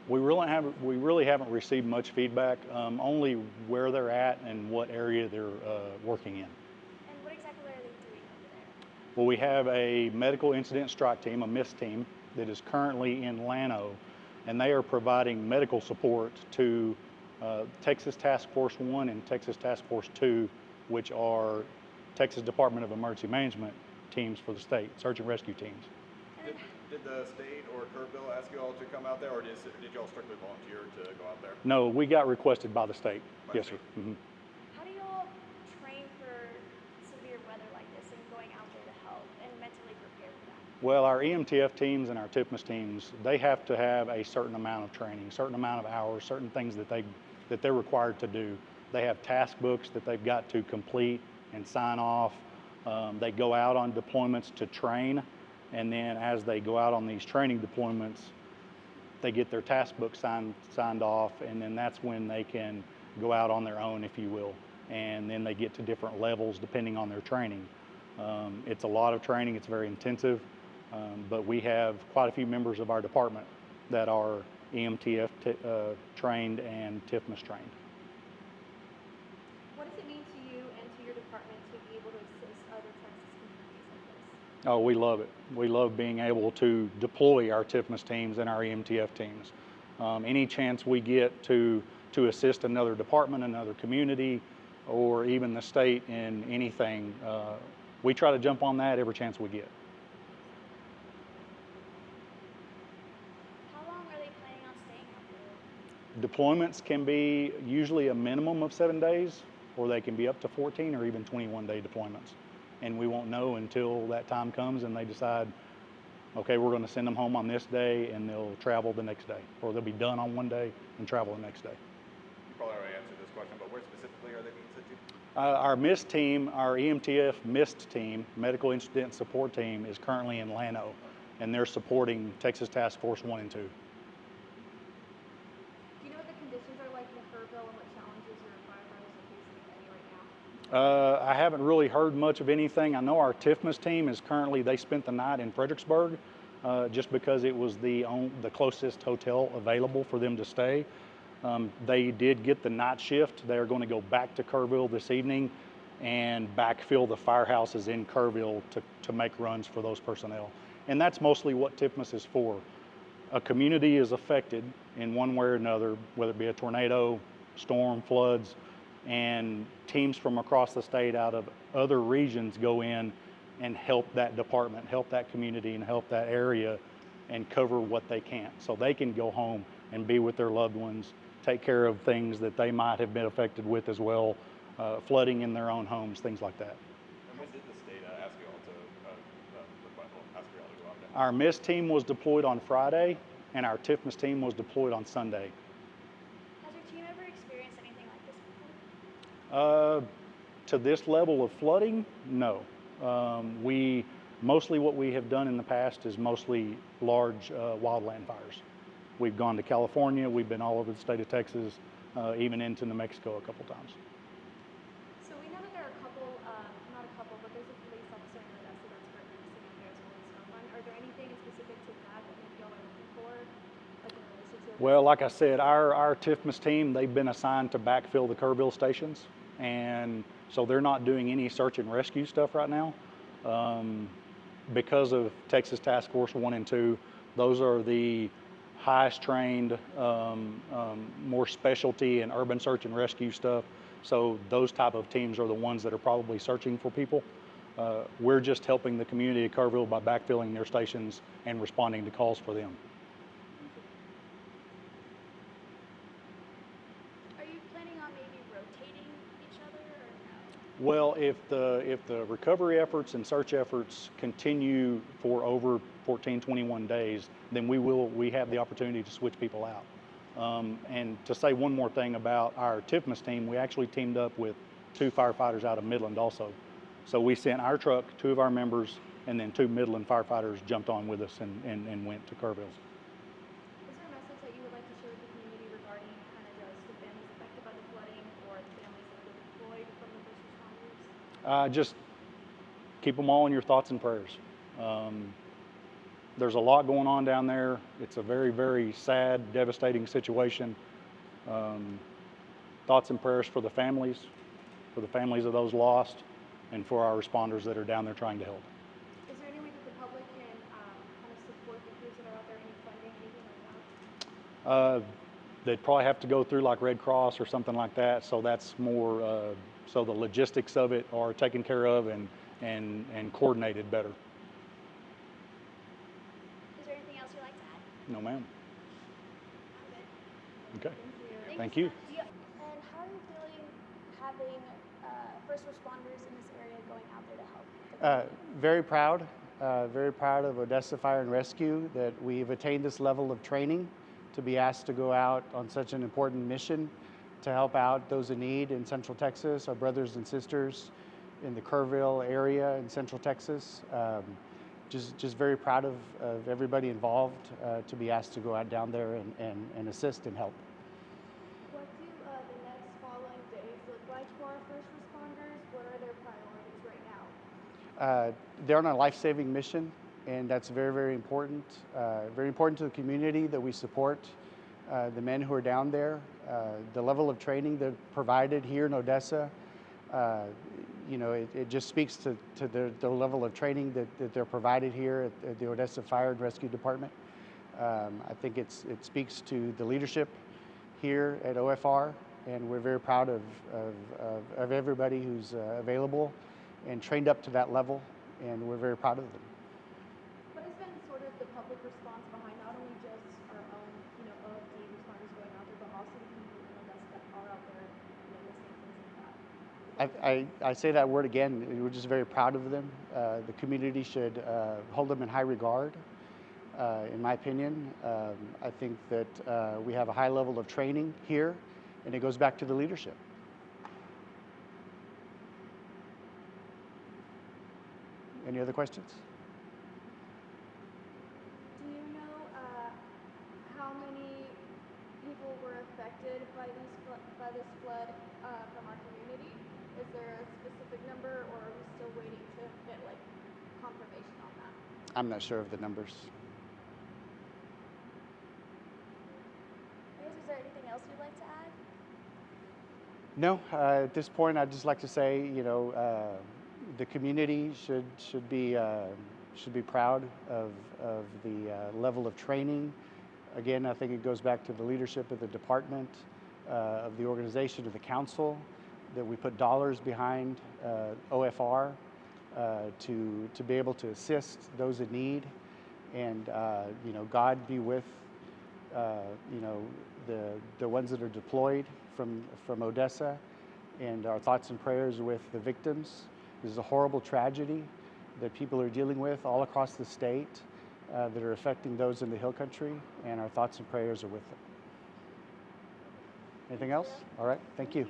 We really haven't received much feedback, only where they're at and what area they're working in. And what exactly are they doing over there? Well, we have a medical incident strike team, a MISS team, that is currently in Llano, and they are providing medical support to Texas Task Force 1 and Texas Task Force 2, which are Texas Department of Emergency Management teams for the state, search and rescue teams. Did the state or Kerrville ask you all to come out there, or did you all strictly volunteer to go out there? No, we got requested by the state. Yes, sir. Mm-hmm. How do you all train for severe weather like this and going out there to help and mentally prepare for that? Well, our EMTF teams and our TIFMAS teams, they have to have a certain amount of training, a certain amount of hours, certain things that they're required to do. They have task books that they've got to complete and sign off. They go out on deployments to train, and then as they go out on these training deployments, they get their task book signed off, and then that's when they can go out on their own, if you will. And then they get to different levels depending on their training. It's a lot of training, it's very intensive, but we have quite a few members of our department that are EMTF trained and TIFMAS trained. What does it mean to you and to your department to be able to assist other Texas communities like this? Oh, we love it. We love being able to deploy our TIFMAS teams and our EMTF teams. Any chance we get to assist another department, another community, or even the state in anything, we try to jump on that every chance we get. How long are they planning on staying out there? Deployments can be usually a minimum of 7 days, or they can be up to 14 or even 21-day deployments. And we won't know until that time comes and they decide, okay, we're going to send them home on this day and they'll travel the next day, or they'll be done on one day and travel the next day. You probably already answered this question, but where specifically are they being sent to? Our MIST team, our EMTF MIST team, Medical Incident Support Team, is currently in Llano, and they're supporting Texas Task Force 1 and 2. Do you know what the conditions are like in Kerrville and what challenges your firefighters are facing, if any, right now? I haven't really heard much of anything. I know our TIFMAS team is currently, they spent the night in Fredericksburg just because it was the closest hotel available for them to stay. They did get the night shift. They're going to go back to Kerrville this evening and backfill the firehouses in Kerrville to make runs for those personnel. And that's mostly what TIFMAS is for. A community is affected in one way or another, whether it be a tornado, storm, floods, and teams from across the state out of other regions go in and help that department, help that community, and help that area and cover what they can. So they can go home and be with their loved ones, take care of things that they might have been affected with as well, flooding in their own homes, things like that. And when did the state ask you all to go out there? Our MIST team was deployed on Friday, and our TIFMAS team was deployed on Sunday. Has your team ever experienced anything like this before? To this level of flooding, no. Mostly what we have done in the past is mostly large wildland fires. We've gone to California, we've been all over the state of Texas, even into New Mexico a couple times. So we know that there are a couple, not a couple, but there's a police officer in Odessa that's hurt recently out there as well as someone. Are there anything specific to that that maybe y'all are looking for, like in relation to? Well, like I said, our TIFMAS team, they've been assigned to backfill the Kerrville stations, and so they're not doing any search and rescue stuff right now. Because of Texas Task Force 1 and 2, those are the highest trained, more specialty and urban search and rescue stuff. So those type of teams are the ones that are probably searching for people. We're just helping the community of Kerrville by backfilling their stations and responding to calls for them. Are you planning on maybe rotating each other or no? Well, if the recovery efforts and search efforts continue for over 14, 21 days, then we have the opportunity to switch people out. And to say one more thing about our TIFMAS team, we actually teamed up with 2 firefighters out of Midland also. So we sent our truck, 2 of our members, and then 2 Midland firefighters jumped on with us and went to Kerrville. Is there a message that you would like to share with the community regarding kind of just the families affected by the flooding or the families that were deployed from the first responders? Just keep them all in your thoughts and prayers. There's a lot going on down there. It's a very, very sad, devastating situation. Thoughts and prayers for the families of those lost, and for our responders that are down there trying to help. Is there any way that the public can kind of support the crews that are out there? Any funding, anything like that? They'd probably have to go through like Red Cross or something like that. So that's more, so the logistics of it are taken care of and coordinated better. Is there anything else you'd like to add? No, ma'am. I'm good. Okay. Thank you. So much. And how are you feeling having first responders in this area going out there to help? Very proud of Odessa Fire and Rescue that we've attained this level of training to be asked to go out on such an important mission to help out those in need in Central Texas, our brothers and sisters in the Kerrville area in Central Texas. Just very proud of everybody involved to be asked to go out down there and assist and help. What do the next following days look like for our first responders? What are their priorities right now? They're on a life-saving mission, and that's very, very important. Very important to the community that we support the men who are down there. The level of training they're provided here in Odessa, it just speaks to the level of training that they're provided here at the Odessa Fire and Rescue Department. I think it speaks to the leadership here at OFR, and we're very proud of everybody who's available and trained up to that level, and we're very proud of them. What has been sort of the public response behind not only just our own, OFD responders going out there, but also the people in Odessa that are out there, listening, things like that? I say that word again. We're just very proud of them. The community should hold them in high regard. In my opinion, I think that we have a high level of training here, and it goes back to the leadership. Any other questions? Do you know how many people were affected by this flood from our community? Is there a specific number, or are we still waiting to get confirmation on that? I'm not sure of the numbers. I guess, is there anything else you'd like to add? No, at this point, I'd just like to say, the community should be proud of the level of training. Again, I think it goes back to the leadership of the department, of the organization, of the council, that we put dollars behind OFR to be able to assist those in need, and God be with the ones that are deployed from Odessa, and our thoughts and prayers with the victims. This is a horrible tragedy that people are dealing with all across the state that are affecting those in the hill country, and our thoughts and prayers are with them. Anything else? All right, thank you.